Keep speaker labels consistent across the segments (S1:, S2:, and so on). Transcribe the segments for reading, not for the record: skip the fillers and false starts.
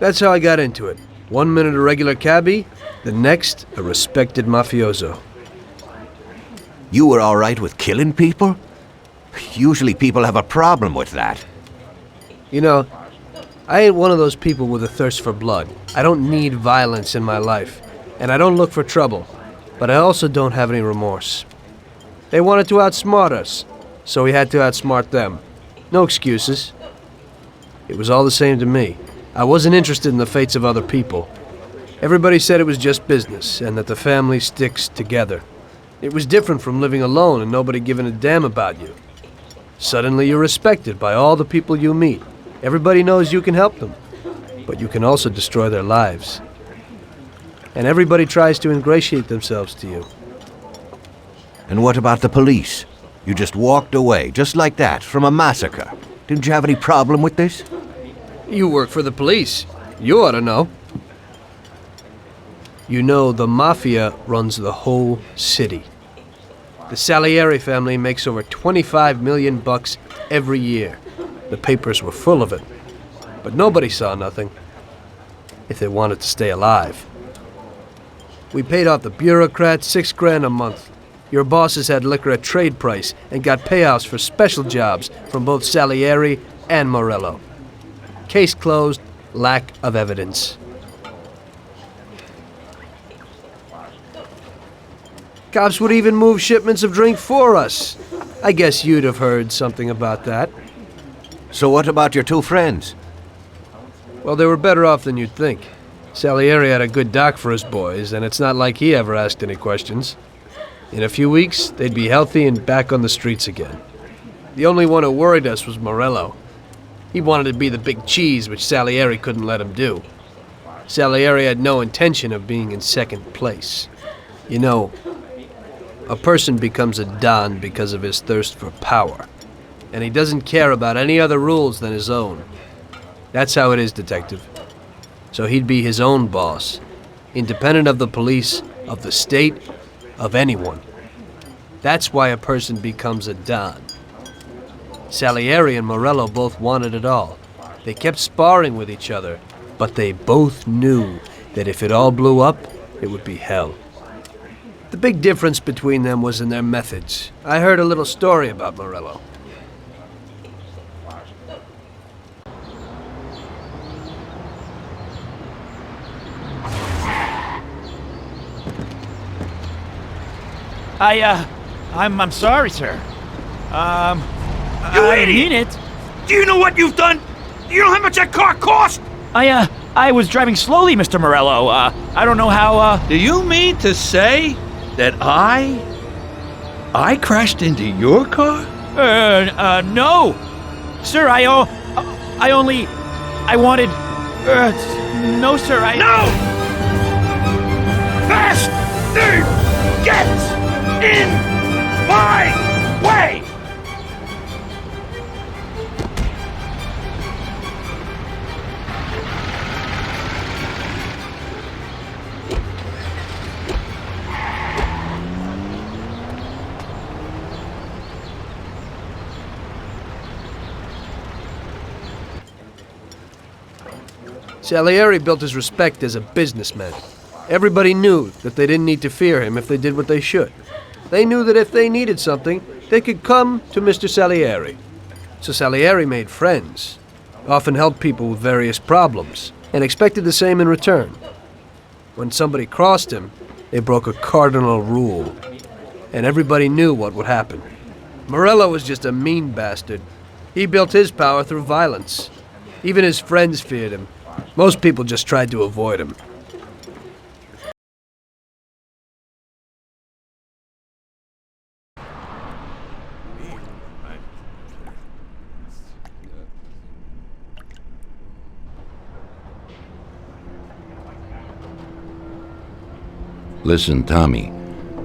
S1: That's how I got into it. 1 minute a regular cabbie, the next a respected mafioso.
S2: You were all right with killing people? Usually people have a problem with that.
S1: You know, I ain't one of those people with a thirst for blood. I don't need violence in my life, and I don't look for trouble, but I also don't have any remorse. They wanted to outsmart us, so we had to outsmart them. No excuses. It was all the same to me. I wasn't interested in the fates of other people. Everybody said it was just business, and that the family sticks together. It was different from living alone and nobody giving a damn about you. Suddenly you're respected by all the people you meet. Everybody knows you can help them, but you can also destroy their lives. And everybody tries to ingratiate themselves to you.
S2: And what about the police? You just walked away, just like that, from a massacre. Didn't you have any problem with this?
S1: You work for the police. You ought to know. You know, the Mafia runs the whole city. The Salieri family makes over 25 million bucks every year. The papers were full of it. But nobody saw nothing. If they wanted to stay alive. We paid off the bureaucrats $6,000 a month. Your bosses had liquor at trade price and got payouts for special jobs from both Salieri and Morello. Case closed, lack of evidence. Cops would even move shipments of drink for us. I guess you'd have heard something about that.
S2: So what about your two friends?
S1: Well, they were better off than you'd think. Salieri had a good doc for his boys, and it's not like he ever asked any questions. In a few weeks, they'd be healthy and back on the streets again. The only one who worried us was Morello. He wanted to be the big cheese, which Salieri couldn't let him do. Salieri had no intention of being in second place. You know, a person becomes a Don because of his thirst for power, and he doesn't care about any other rules than his own. That's how it is, Detective. So he'd be his own boss, independent of the police, of the state, of anyone. That's why a person becomes a Don. Salieri and Morello both wanted it all. They kept sparring with each other, but they both knew that if it all blew up, it would be hell. The big difference between them was in their methods. I heard a little story about Morello.
S3: I'm sorry, sir.
S4: You
S3: I
S4: idiot!
S3: mean it.
S4: Do you know what you've done? Do you know how much that car cost?
S3: I was driving slowly, Mr. Morello. I don't know how,
S4: Do you mean to say that I crashed into your car?
S3: no. Sir, I wanted, no, sir,
S4: No! Faster! Get in my way!
S1: Salieri built his respect as a businessman. Everybody knew that they didn't need to fear him if they did what they should. They knew that if they needed something, they could come to Mr. Salieri. So Salieri made friends, often helped people with various problems, and expected the same in return. When somebody crossed him, they broke a cardinal rule, and everybody knew what would happen. Morello was just a mean bastard. He built his power through violence. Even his friends feared him. Most people just tried to avoid him.
S5: Listen, Tommy,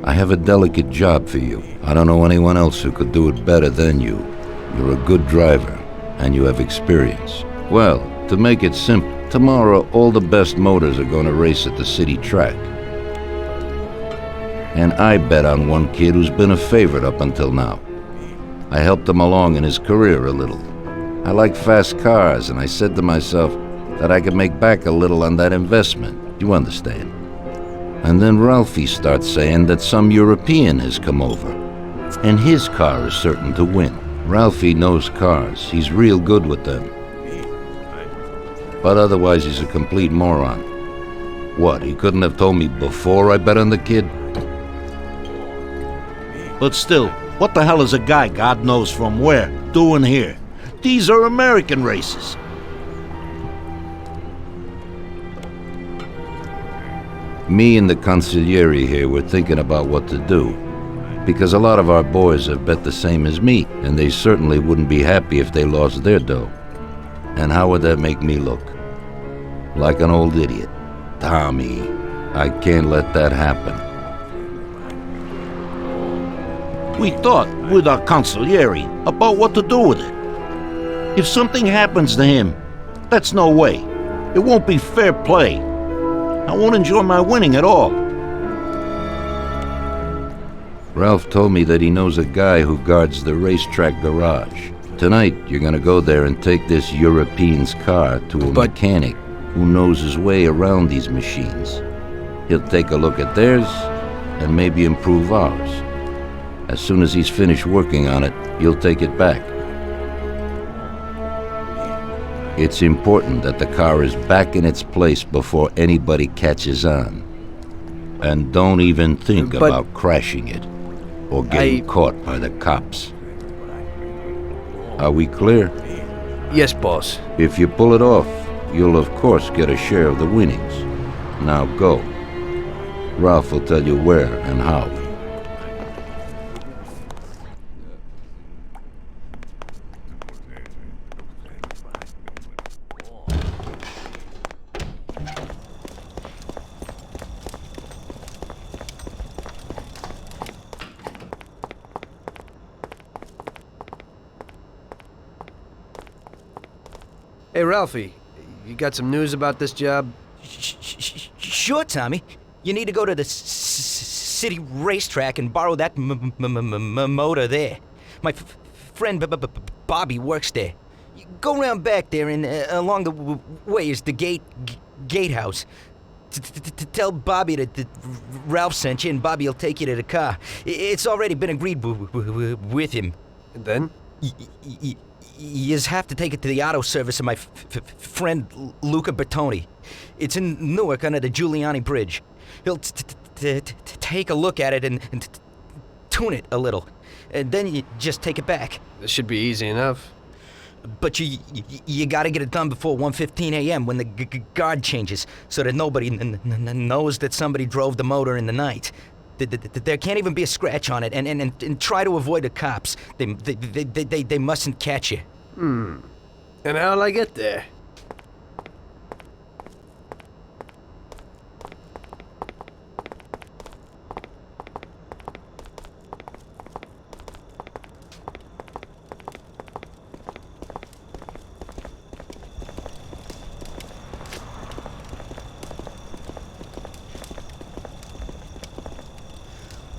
S5: I have a delicate job for you. I don't know anyone else who could do it better than you. You're a good driver, and you have experience. Well, to make it simple, tomorrow all the best motors are going to race at the city track. And I bet on one kid who's been a favorite up until now. I helped him along in his career a little. I like fast cars, and I said to myself, that I could make back a little on that investment. You understand? And then Ralphie starts saying that some European has come over, and his car is certain to win. Ralphie knows cars. He's real good with them. But otherwise, he's a complete moron. What, he couldn't have told me before I bet on the kid?
S6: But still, what the hell is a guy, God knows from where, doing here? These are American races.
S5: Me and the consigliere here were thinking about what to do, because a lot of our boys have bet the same as me, and they certainly wouldn't be happy if they lost their dough. And how would that make me look? Like an old idiot. Tommy, I can't let that happen.
S6: We thought, with our consigliere, about what to do with it. If something happens to him, that's no way. It won't be fair play. I won't enjoy my winning at all.
S5: Ralph told me that he knows a guy who guards the racetrack garage. Tonight, you're gonna go there and take this European's car to a mechanic who knows his way around these machines. He'll take a look at theirs and maybe improve ours. As soon as he's finished working on it, you'll take it back. It's important that the car is back in its place before anybody catches on. And don't even think about crashing it or getting caught by the cops. Are we clear?
S1: Yes, boss.
S5: If you pull it off, you'll of course get a share of the winnings. Now go. Ralph will tell you where and how.
S1: Hey, Ralphie, you got some news about this job?
S7: Sure, Tommy. You need to go to the city racetrack and borrow that motor there. My friend Bobby works there. You go around back there and along the way is the gatehouse. Tell Bobby that Ralph sent you and Bobby will take you to the car. It's already been agreed with him.
S1: And then?
S7: You just have to take it to the auto service of my friend Luca Bertoni. It's in Newark under the Giuliani Bridge. He'll take a look at it and tune it a little. And then you just take it back.
S1: This should be easy enough.
S7: But you gotta get it done before 1:15 a.m. when the guard changes, so that nobody knows that somebody drove the motor in the night. There can't even be a scratch on it, and try to avoid the cops. They mustn't catch you.
S1: And how'll I get there?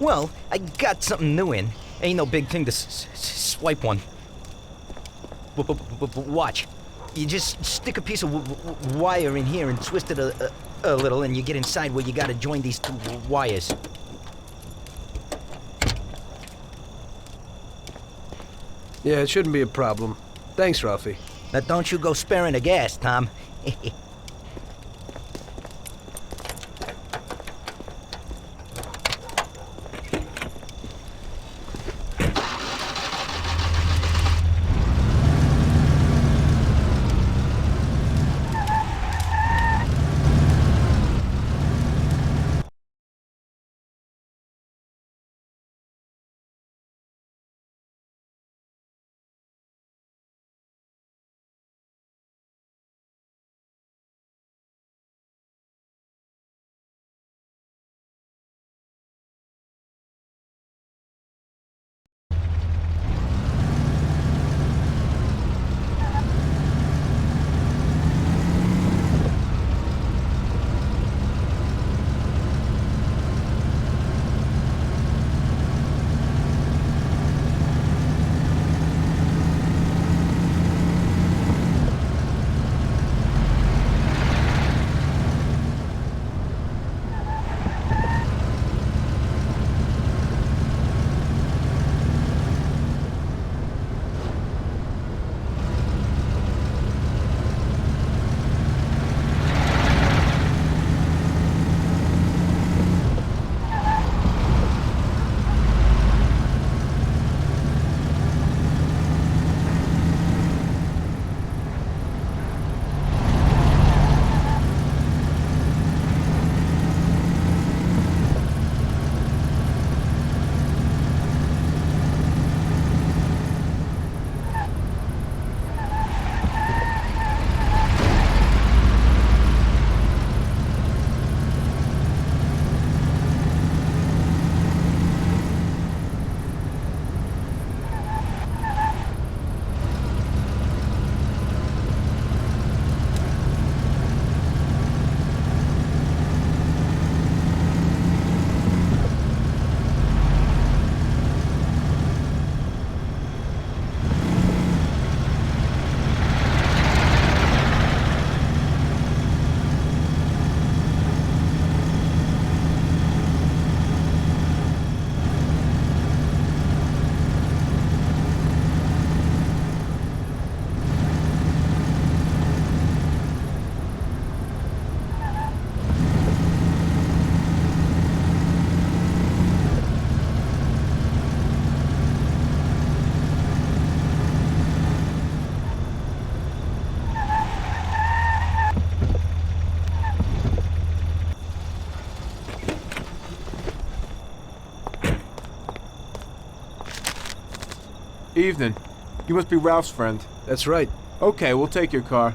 S7: Well, I got something new in. Ain't no big thing to swipe one. Watch. You just stick a piece of wire in here and twist it a little, and you get inside where you gotta join these two wires.
S1: Yeah, it shouldn't be a problem. Thanks, Ralphie.
S7: Now don't you go sparing the gas, Tom.
S8: Evening. You must be Ralph's friend.
S1: That's right.
S8: Okay, we'll take your car.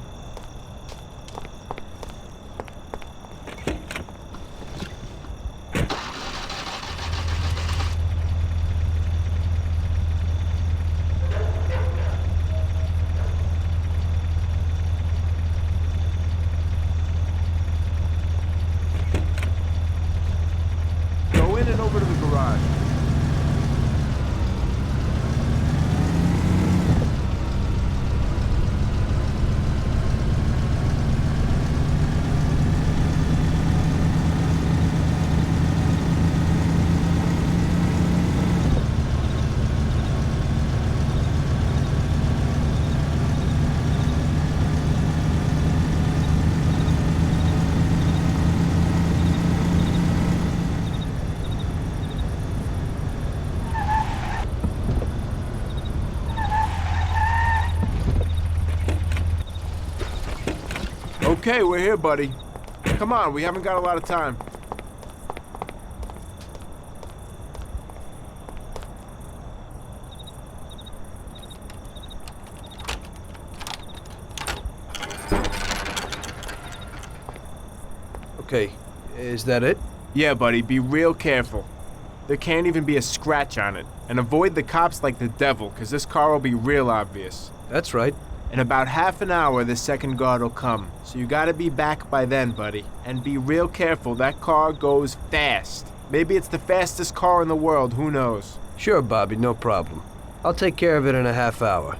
S8: Go in and over to the garage. Okay, we're here, buddy. Come on, we haven't got a lot of time.
S1: Okay, is that it?
S8: Yeah, buddy, be real careful. There can't even be a scratch on it. And avoid the cops like the devil, because this car will be real obvious.
S1: That's right.
S8: In about half an hour, the second guard will come. So you gotta be back by then, buddy. And be real careful, that car goes fast. Maybe it's the fastest car in the world, who knows?
S1: Sure, Bobby, no problem. I'll take care of it in a half hour.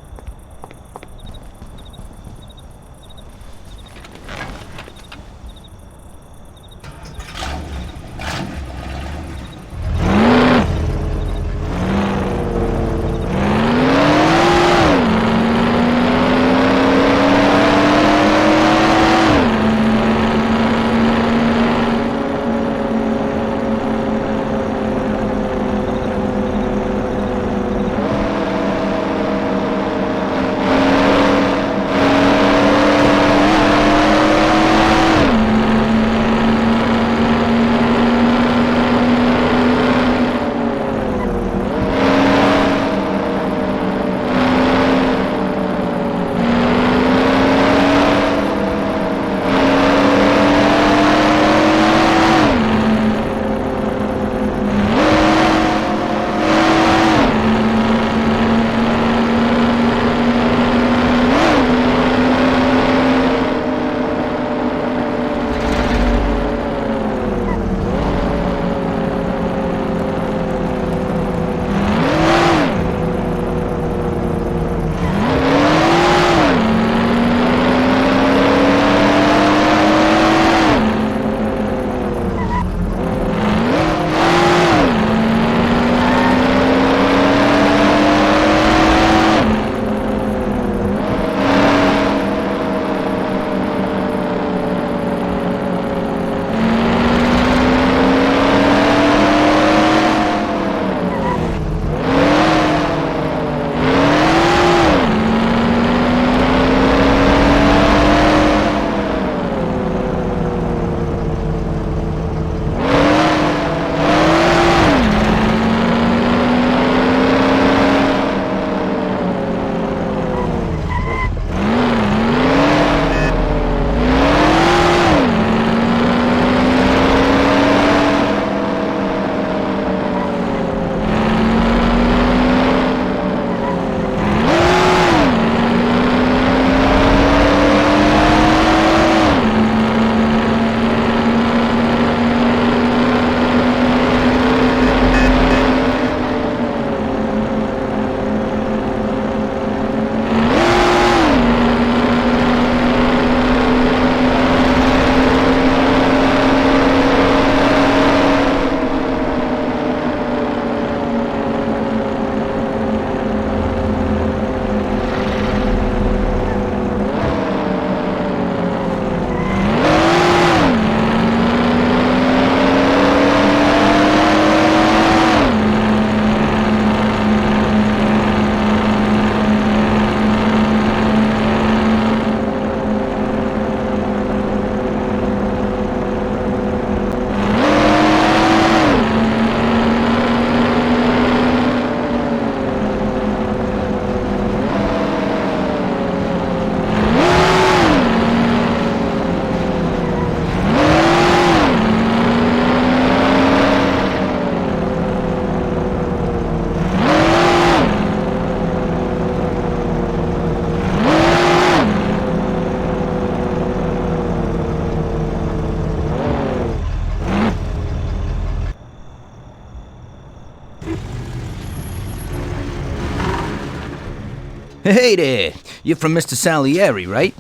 S7: Hey there, you're from Mr. Salieri, right?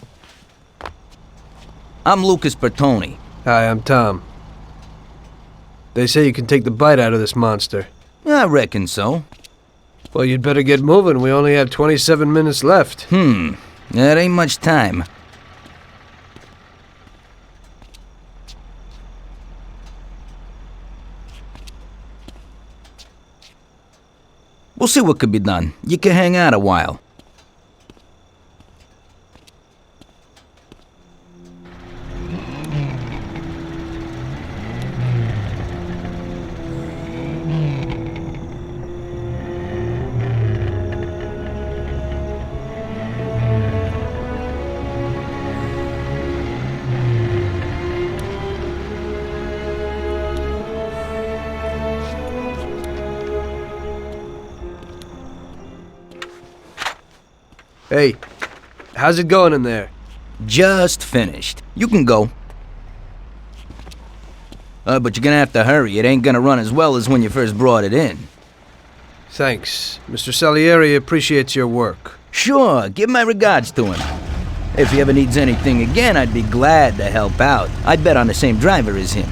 S7: I'm Lucas Bertoni.
S1: Hi, I'm Tom. They say you can take the bite out of this monster.
S7: I reckon so.
S1: Well, you'd better get moving. We only have 27 minutes left.
S7: That ain't much time. We'll see what could be done. You can hang out a while.
S1: Hey, how's it going in there?
S7: Just finished. You can go. But you're gonna have to hurry. It ain't gonna run as well as when you first brought it in.
S1: Thanks. Mr. Salieri appreciates your work.
S7: Sure, give my regards to him. If he ever needs anything again, I'd be glad to help out. I bet on the same driver as him.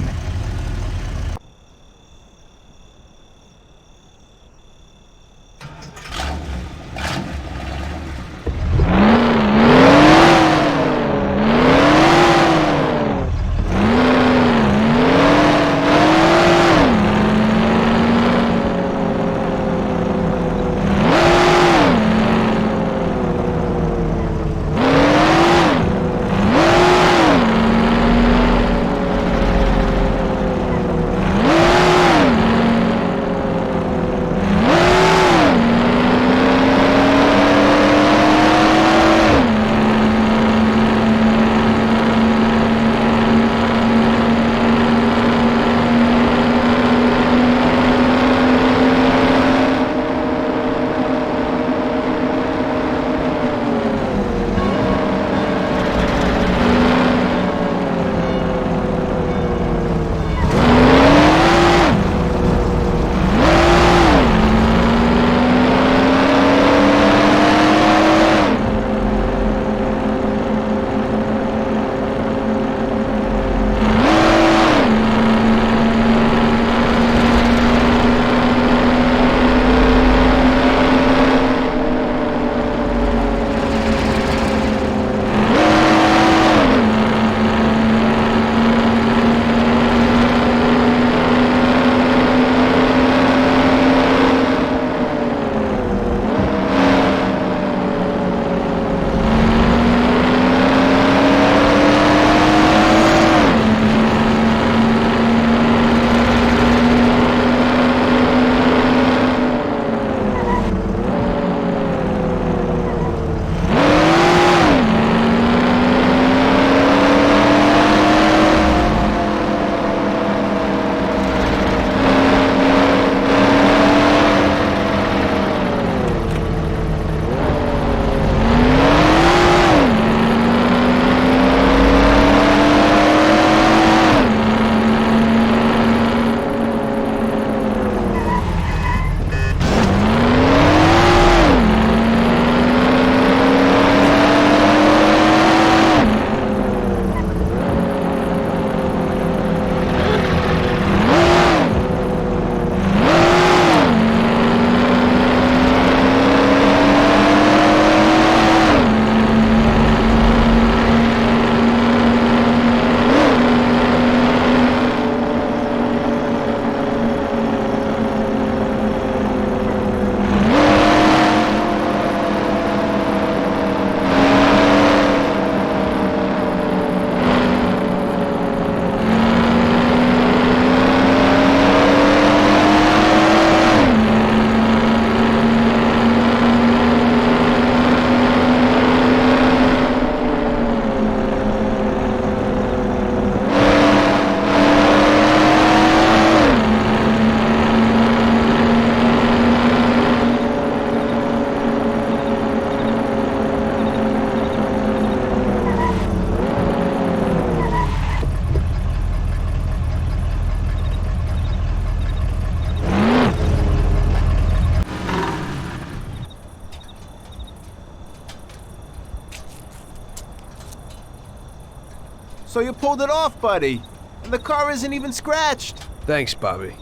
S8: So you pulled it off, buddy. And the car isn't even scratched.
S1: Thanks, Bobby.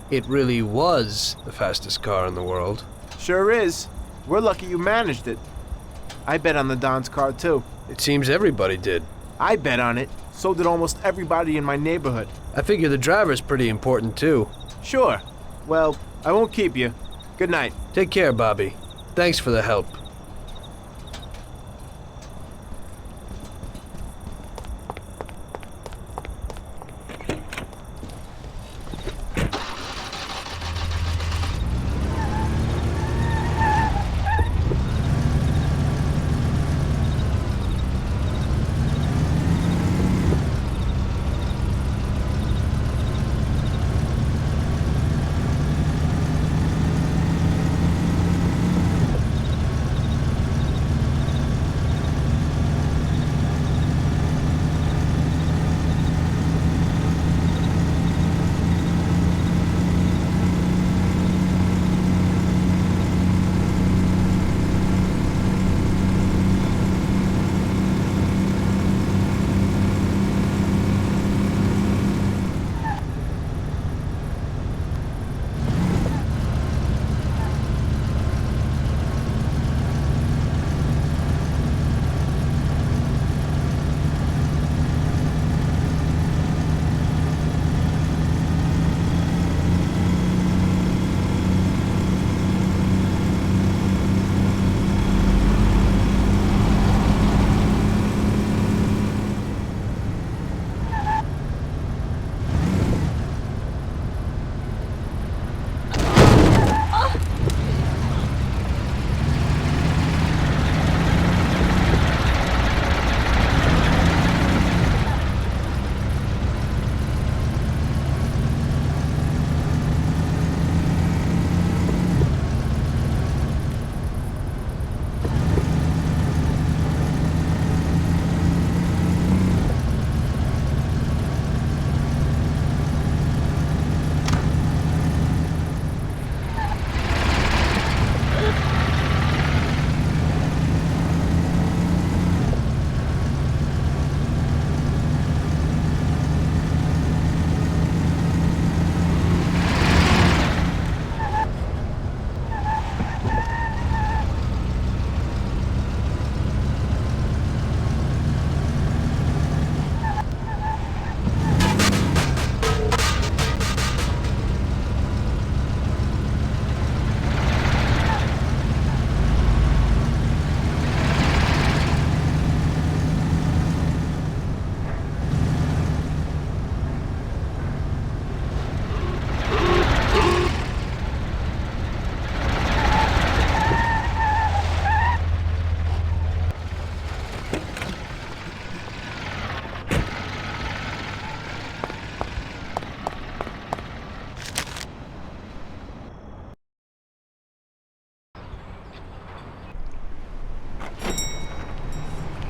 S1: It really was the fastest car in the world.
S8: Sure is. We're lucky you managed it. I bet on the Don's car, too.
S1: It seems everybody did.
S8: I bet on it. So did almost everybody in my neighborhood.
S1: I figure the driver's pretty important, too.
S8: Sure. Well, I won't keep you. Good night.
S1: Take care, Bobby. Thanks for the help.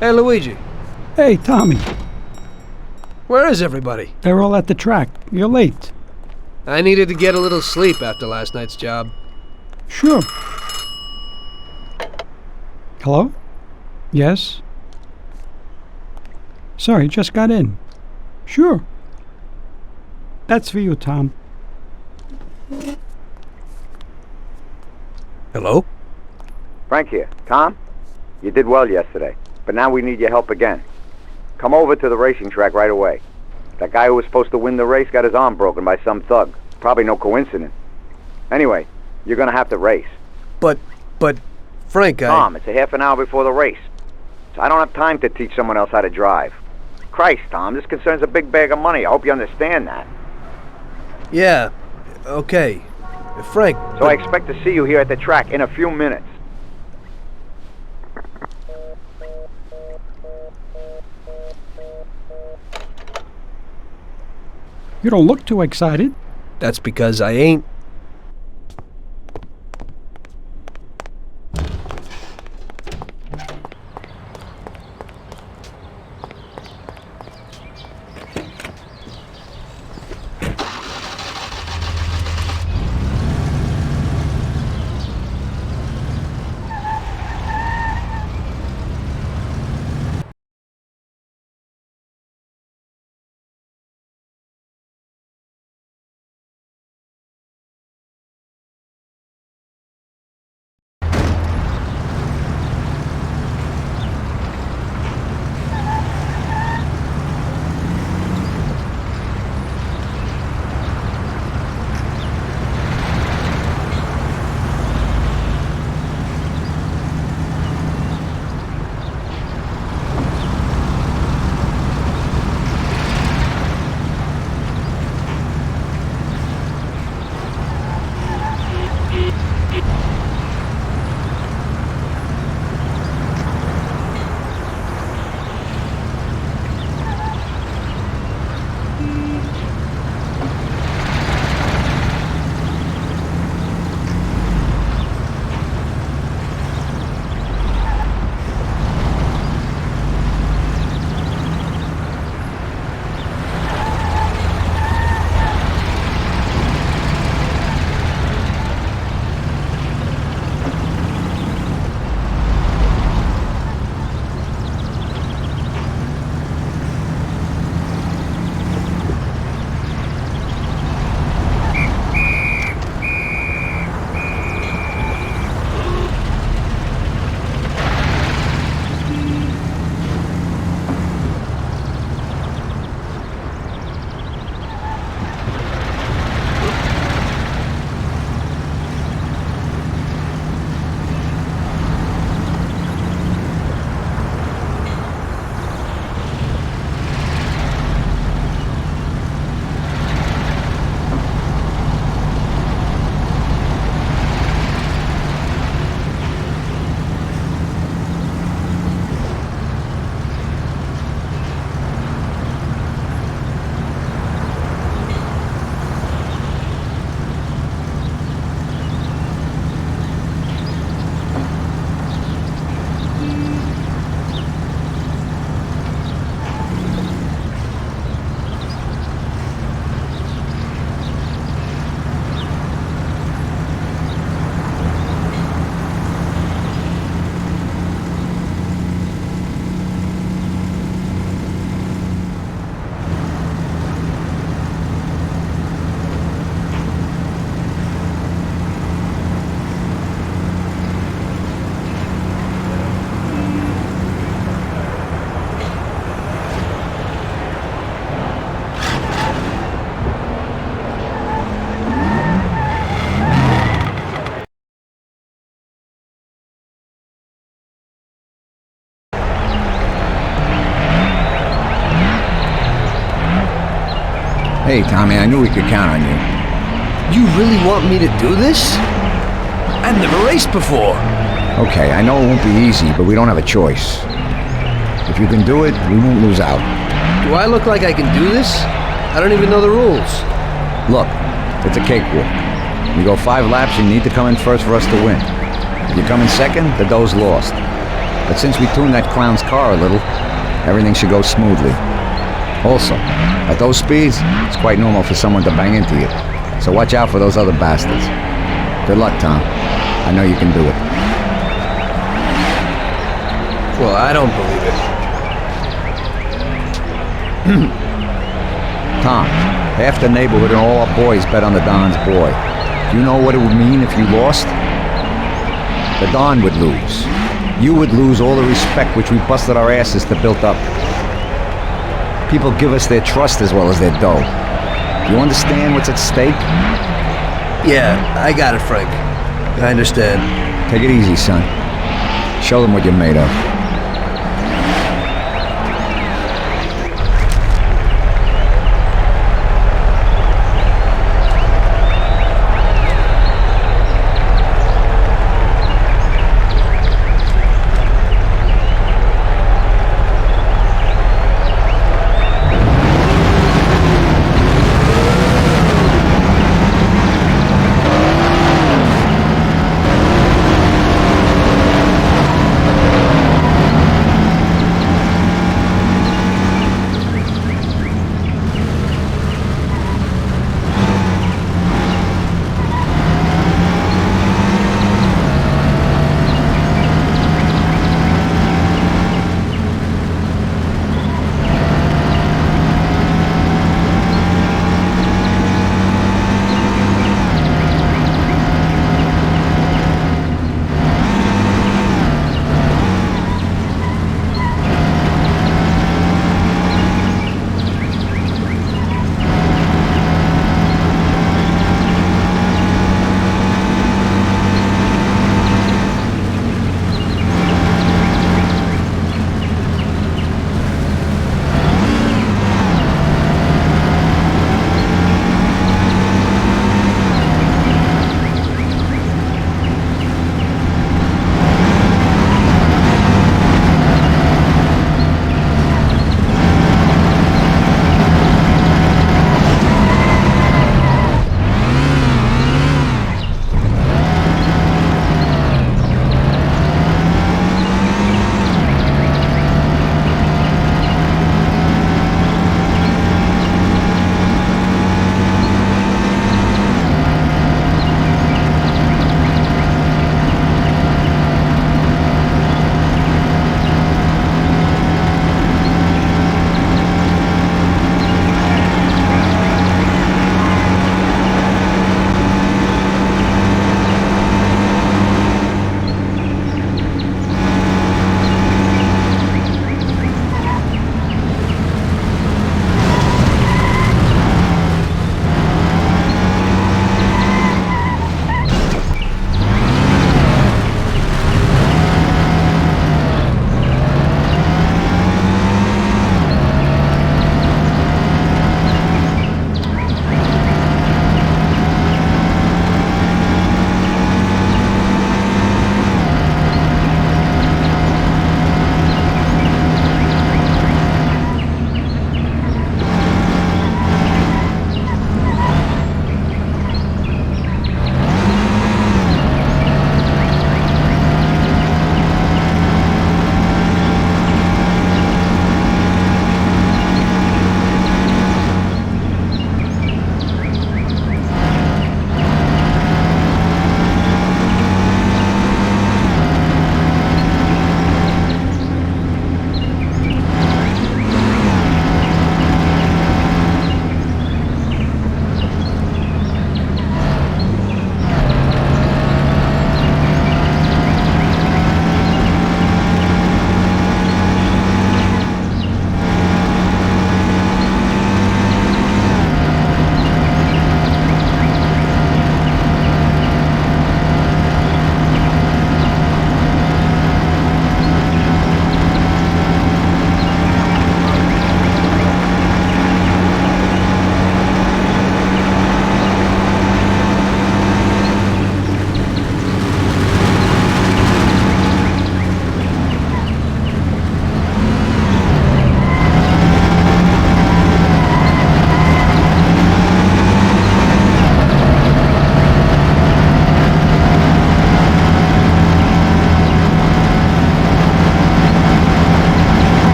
S1: Hey, Luigi.
S9: Hey, Tommy.
S1: Where is everybody?
S9: They're all at the track. You're late.
S1: I needed to get a little sleep after last night's job.
S9: Sure. Hello? Yes? Sorry, just got in. Sure. That's for you, Tom.
S1: Hello?
S10: Frank here. Tom? You did well yesterday, but now we need your help again. Come over to the racing track right away. That guy who was supposed to win the race got his arm broken by some thug. Probably no coincidence. Anyway, you're gonna have to race.
S1: But, Frank,
S10: Tom, it's a half an hour before the race. So I don't have time to teach someone else how to drive. Christ, Tom, this concerns a big bag of money. I hope you understand that.
S1: Yeah, okay. Frank...
S10: So I expect to see you here at the track in a few minutes.
S9: You don't look too excited.
S1: That's because I ain't.
S11: Hey, Tommy, I knew we could count on you.
S1: You really want me to do this? I've never raced before.
S11: Okay, I know it won't be easy, but we don't have a choice. If you can do it, we won't lose out.
S1: Do I look like I can do this? I don't even know the rules.
S11: Look, it's a cakewalk. You go 5 laps, you need to come in first for us to win. If you come in second, the dough's lost. But since we tuned that clown's car a little, everything should go smoothly. Also, at those speeds, it's quite normal for someone to bang into you. So watch out for those other bastards. Good luck, Tom. I know you can do it.
S1: Well, I don't believe it.
S11: Tom, half the neighborhood and all our boys bet on the Don's boy. Do you know what it would mean if you lost? The Don would lose. You would lose all the respect which we busted our asses to build up. People give us their trust as well as their dough. Do you understand what's at stake?
S1: Yeah, I got it, Frank. I understand.
S11: Take it easy, son. Show them what you're made of.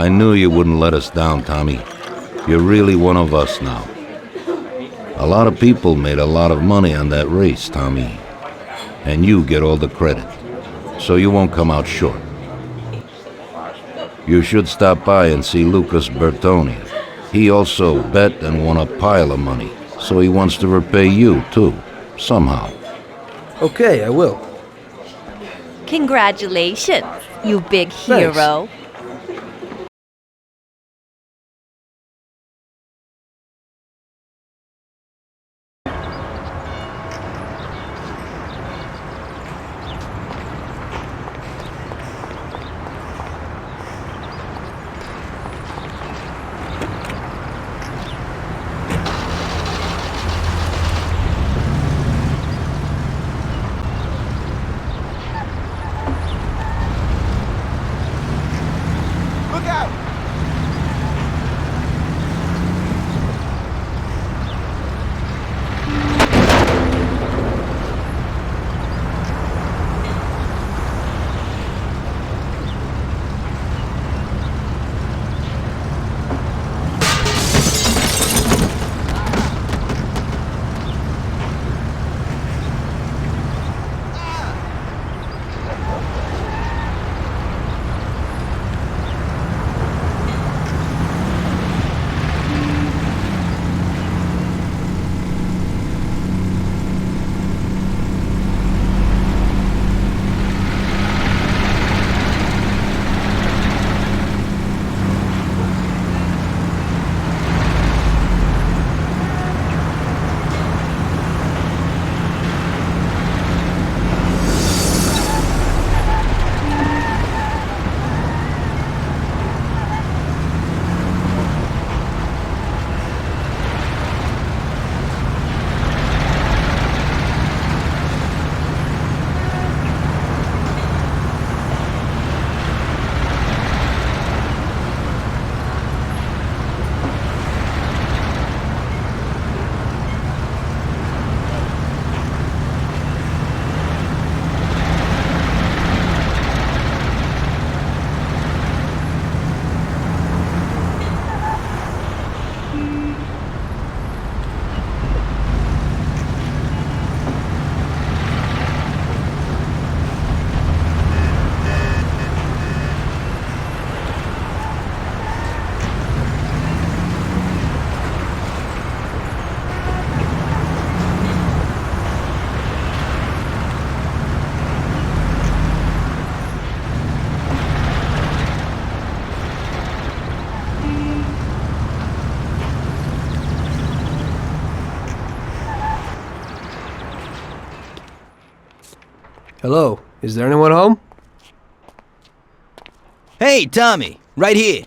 S5: I knew you wouldn't let us down, Tommy. You're really one of us now. A lot of people made a lot of money on that race, Tommy. And you get all the credit. So you won't come out short. You should stop by and see Lucas Bertoni. He also bet and won a pile of money, so he wants to repay you, too, somehow.
S1: Okay, I will.
S12: Congratulations, you big hero.
S1: Hello, is there anyone home?
S7: Hey, Tommy, right here.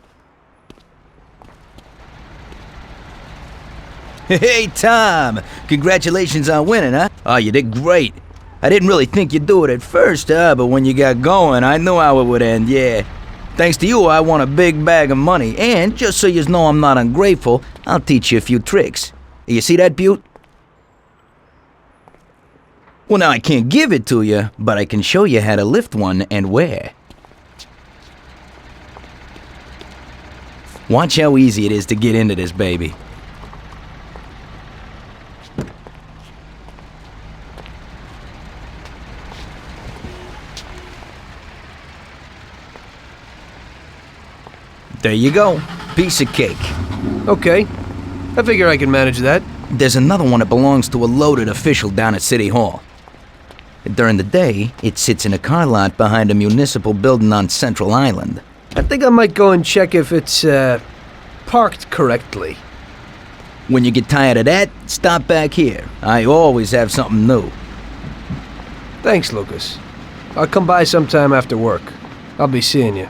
S7: Hey, Tom, congratulations on winning, huh? Oh, you did great. I didn't really think you'd do it at first, but when you got going, I knew how it would end, yeah. Thanks to you, I won a big bag of money, and just so you know I'm not ungrateful, I'll teach you a few tricks. You see that, Butte? Well, now I can't give it to you, but I can show you how to lift one and where. Watch how easy it is to get into this baby. There you go. Piece of cake.
S1: Okay. I figure I can manage that.
S7: There's another one that belongs to a loaded official down at City Hall. During the day, it sits in a car lot behind a municipal building on Central Island.
S1: I think I might go and check if it's, parked correctly.
S7: When you get tired of that, stop back here. I always have something new.
S1: Thanks, Lucas. I'll come by sometime after work. I'll be seeing you.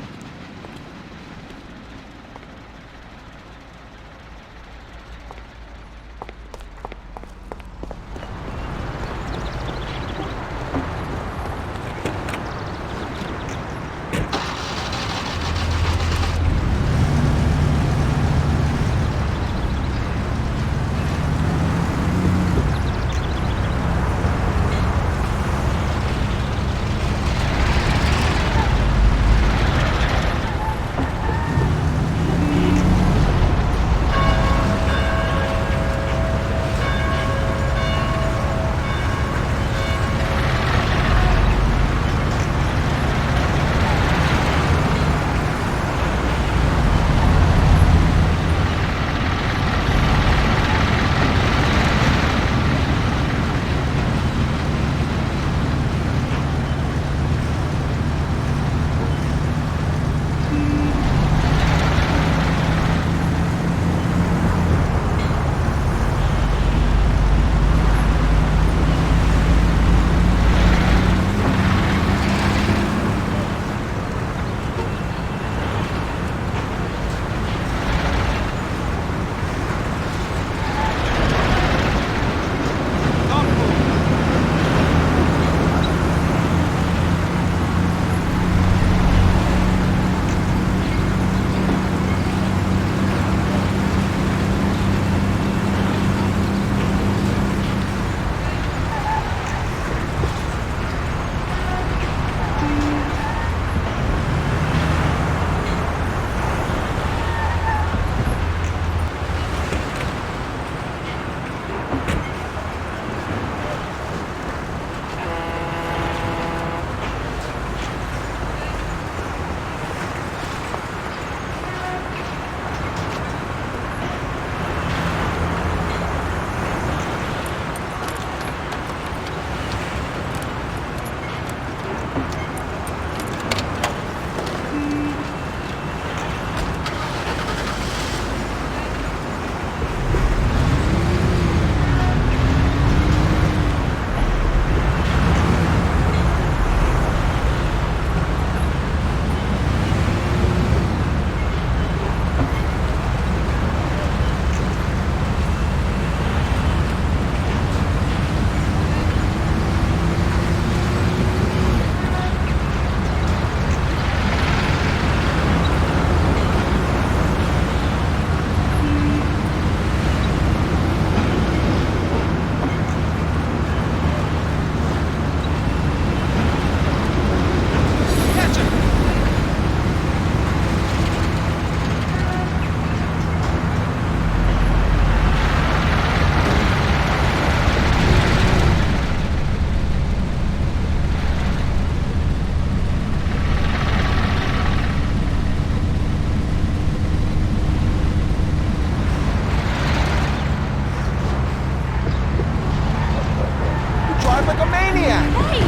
S8: like a maniac!
S12: Hey!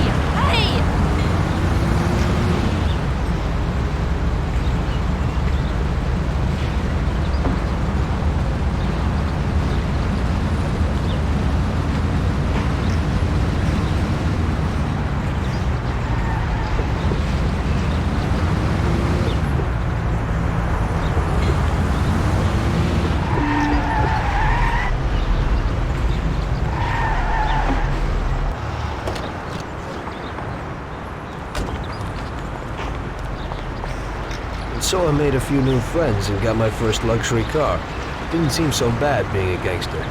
S12: Hey!
S1: So I made a few new friends and got my first luxury car. Didn't seem so bad being a gangster.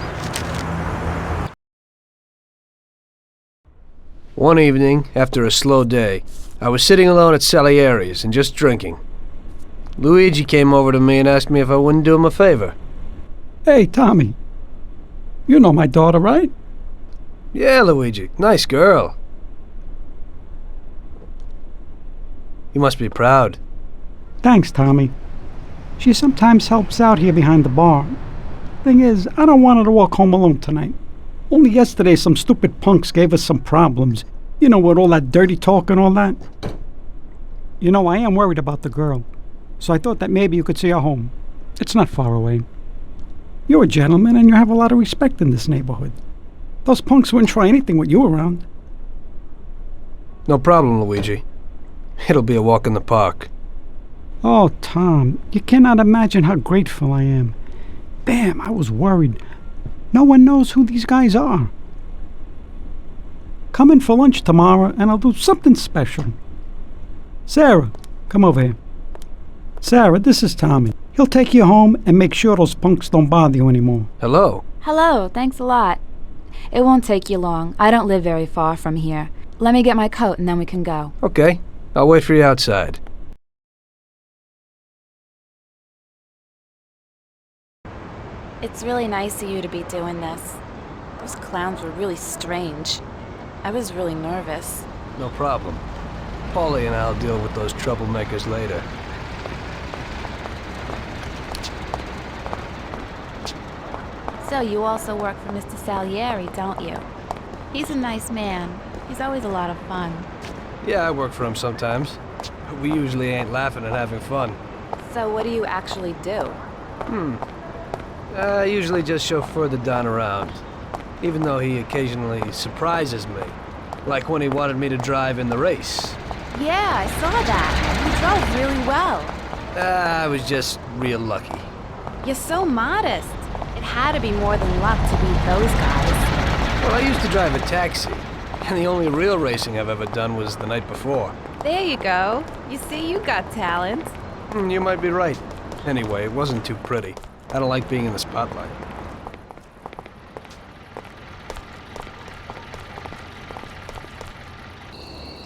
S1: One evening, after a slow day, I was sitting alone at Salieri's and just drinking. Luigi came over to me and asked me if I wouldn't do him a favor.
S9: Hey, Tommy. You know my daughter, right?
S1: Yeah, Luigi. Nice girl. You must be proud.
S9: Thanks, Tommy. She sometimes helps out here behind the bar. Thing is, I don't want her to walk home alone tonight. Only yesterday some stupid punks gave us some problems. You know, with all that dirty talk and all that. You know, I am worried about the girl. So I thought that maybe you could see her home. It's not far away. You're a gentleman and you have a lot of respect in this neighborhood. Those punks wouldn't try anything with you around.
S1: No problem, Luigi. It'll be a walk in the park.
S9: Oh, Tom, you cannot imagine how grateful I am. Damn, I was worried. No one knows who these guys are. Come in for lunch tomorrow and I'll do something special. Sarah, come over here. Sarah, this is Tommy. He'll take you home and make sure those punks don't bother you anymore.
S1: Hello.
S13: Hello, thanks a lot. It won't take you long. I don't live very far from here. Let me get my coat and then we can go.
S1: Okay, I'll wait for you outside.
S13: It's really nice of you to be doing this. Those clowns were really strange. I was really nervous.
S1: No problem. Paulie and I'll deal with those troublemakers later.
S13: So you also work for Mr. Salieri, don't you? He's a nice man. He's always a lot of fun.
S1: Yeah, I work for him sometimes. We usually ain't laughing and having fun.
S13: So what do you actually do?
S1: I usually just chauffeur the Don around, even though he occasionally surprises me. Like when he wanted me to drive in the race.
S13: Yeah, I saw that. You drove really well.
S1: I was just real lucky.
S13: You're so modest. It had to be more than luck to beat those guys.
S1: Well, I used to drive a taxi, and the only real racing I've ever done was the night before.
S13: There you go. You see, you got talent.
S1: You might be right. Anyway, it wasn't too pretty. I don't like being in the spotlight.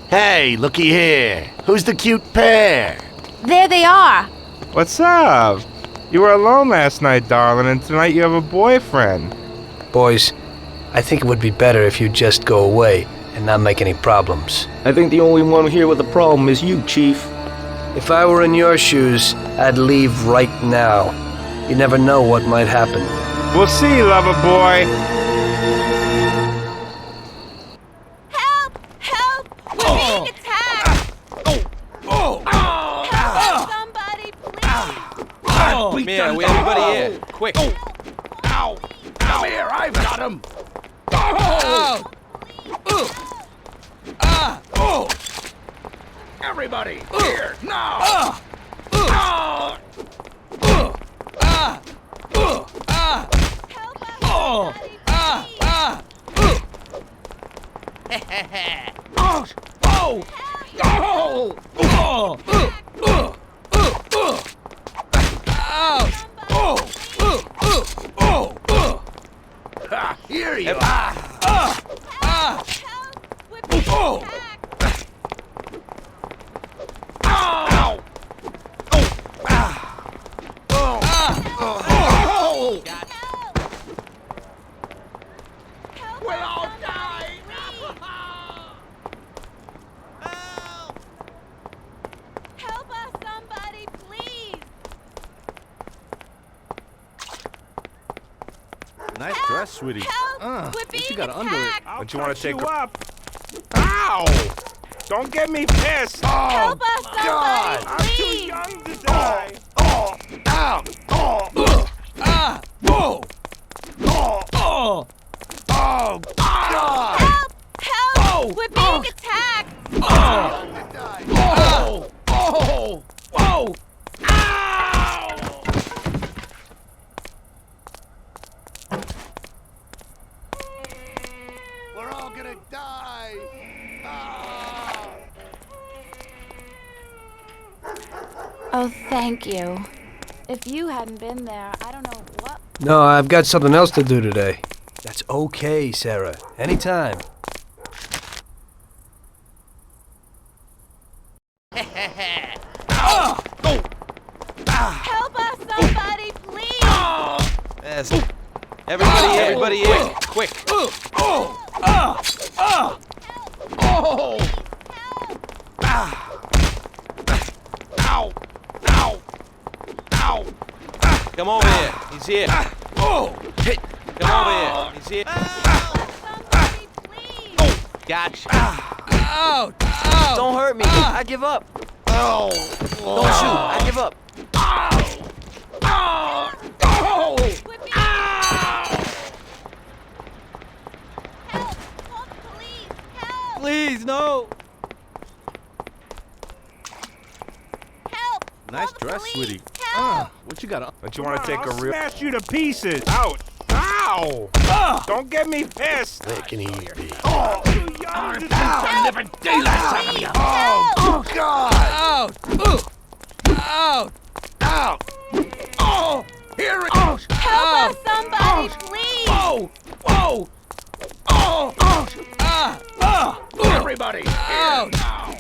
S14: Hey, looky here. Who's the cute pair?
S13: There they are.
S15: What's up? You were alone last night, darling, and tonight you have a boyfriend.
S1: Boys, I think it would be better if you just go away and not make any problems.
S16: I think the only one here with a problem is you, Chief.
S1: If I were in your shoes, I'd leave right now. You never know what might happen.
S15: We'll see, lover boy.
S12: Help! Help! We're being attacked! Help! Somebody, please!
S16: Mia, we have anybody here. Quick.
S14: Ow! Come here, I've got him! Everybody, here, now! Here you are! We'll all die!
S12: Help us, somebody, please!
S2: Nice dress.
S15: dress, sweetie?
S12: Help! We're being attacked!
S15: Don't you want to take up? Ow! Don't get me pissed! Oh,
S12: Help us, somebody,
S15: I'm too
S12: please!
S15: young to die!
S4: Ow! Oh! Ah! Whoa! Oh! Oh! God!
S12: Help! Help!
S4: Oh!
S12: We're being attacked!
S4: Oh! Oh! Oh! Whoa! Ow! We're all gonna die! Ah!
S13: Oh, thank you. If you hadn't been there, I don't know what...
S1: No, I've got something else to do today. That's okay, Sarah. Anytime.
S12: Help us, somebody, please!
S16: Yes. Everybody in. Quick.
S4: Oh! Ow! Ow! Ow!
S16: Come over here. He's here.
S4: Oh! Hey!
S16: Come over here. He's here.
S12: Somebody, please!
S16: Gotcha.
S4: Ow! Ow!
S16: Don't hurt me. I give up.
S4: Oh!
S16: Don't shoot. I give up.
S4: Ow! Ow! Oh!
S12: We're being attacked! Help! Call the police! Help!
S16: Please, no.
S12: Help!
S15: Nice
S12: Call the
S15: dress,
S12: police!
S15: sweetie.
S12: Help!
S15: What you got on? Don't you want to take a real... Smash you to pieces! Out! Ow! Don't get me pissed!
S14: They can hear me.
S15: Oh! Too young to die!
S4: Living daylights out of you!
S12: Help!
S4: God! Ow! Ow! Ow! Oh! Here it goes!
S12: Help us, somebody, please!
S4: Whoa! Whoa! Oh! Oh! Everybody! Out! Now!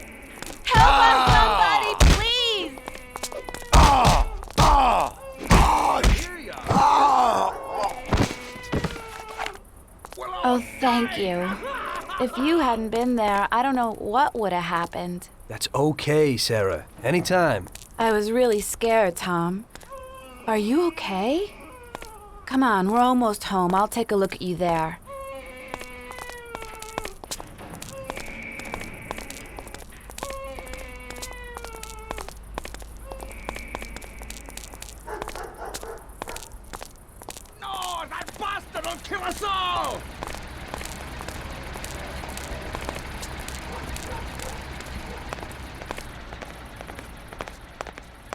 S12: Help us, somebody, please!
S13: Oh, thank you. If you hadn't been there, I don't know what would have happened.
S1: That's okay, Sarah. Anytime.
S13: I was really scared, Tom. Are you okay? Come on, we're almost home. I'll take a look at you there.
S4: No! That bastard will kill us all!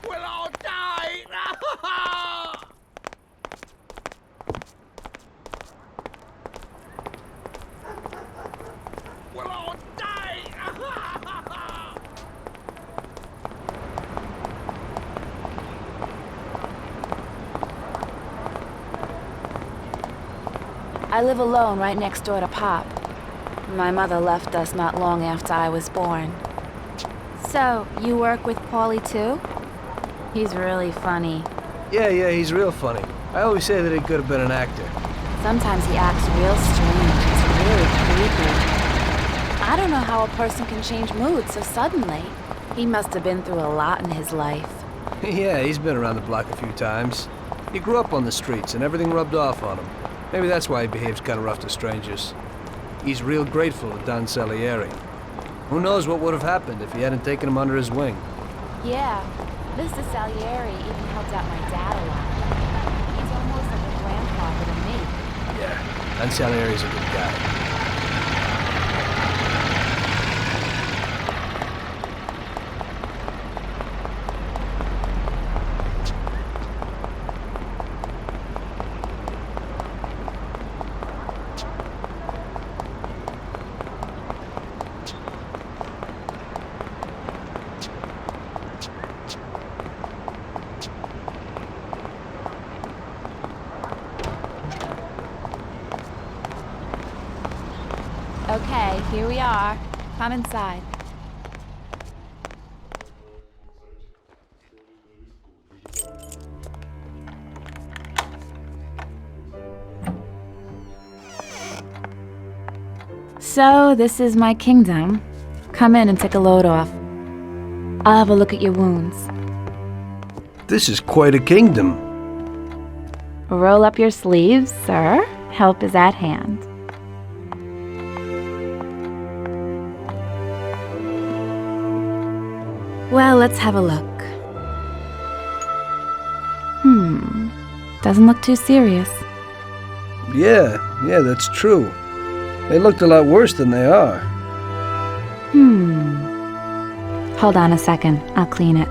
S4: We'll all die! We'll all die!
S13: I live alone right next door to Pop. My mother left us not long after I was born. So, you work with Paulie too? He's really funny.
S1: Yeah, he's real funny. I always say that he could have been an actor.
S13: Sometimes he acts real strange. It's really creepy. I don't know how a person can change mood so suddenly. He must have been through a lot in his life.
S1: Yeah, he's been around the block a few times. He grew up on the streets and everything rubbed off on him. Maybe that's why he behaves kind of rough to strangers. He's real grateful to Don Salieri. Who knows what would have happened if he hadn't taken him under his wing.
S13: Yeah, Mr. Salieri even helped out my dad a lot. He's almost like a grandfather to me.
S1: Yeah, Don Salieri's a good guy.
S13: Okay, here we are. Come inside. So, this is my kingdom. Come in and take a load off. I'll have a look at your wounds.
S1: This is quite a kingdom.
S13: Roll up your sleeves, sir. help is at hand. Well, let's have a look. Doesn't look too serious.
S1: Yeah, that's true. They looked a lot worse than they are.
S13: Hold on a second, I'll clean it.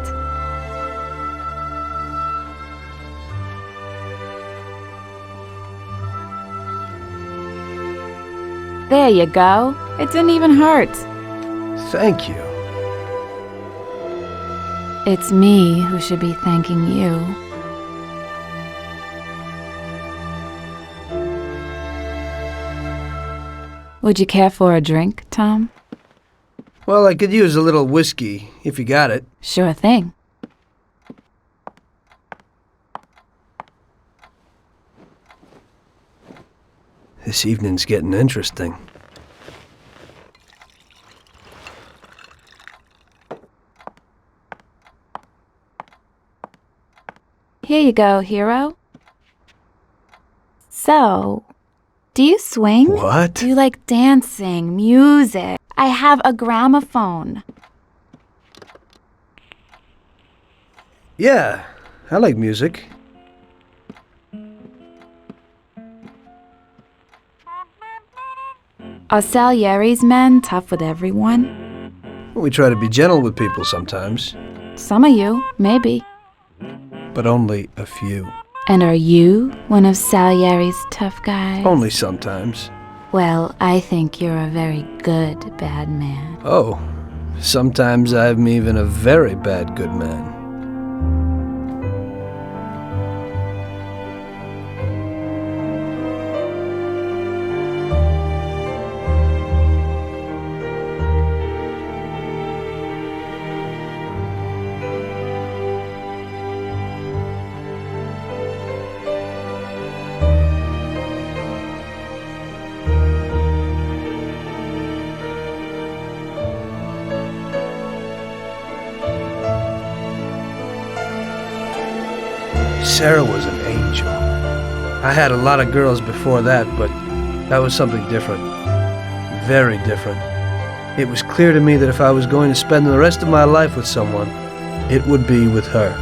S13: There you go. It didn't even hurt.
S1: Thank you.
S13: It's me who should be thanking you. Would you care for a drink, Tom?
S1: Well, I could use a little whiskey, if you got it.
S13: Sure thing.
S1: This evening's getting interesting.
S13: Here you go, hero. So, do you swing?
S1: What?
S13: Do you like dancing, music? I have a gramophone.
S1: Yeah, I like music.
S13: Are Salieri's men tough with everyone?
S1: We try to be gentle with people sometimes,
S13: Some of you, maybe.
S1: but only a few.
S13: And are you one of Salieri's tough guys?
S1: Only sometimes.
S13: Well, I think you're a very good bad man.
S1: Oh, sometimes I'm even a very bad good man. Sarah was an angel. I had a lot of girls before that, but that was something different. Very different. It was clear to me that if I was going to spend the rest of my life with someone, it would be with her.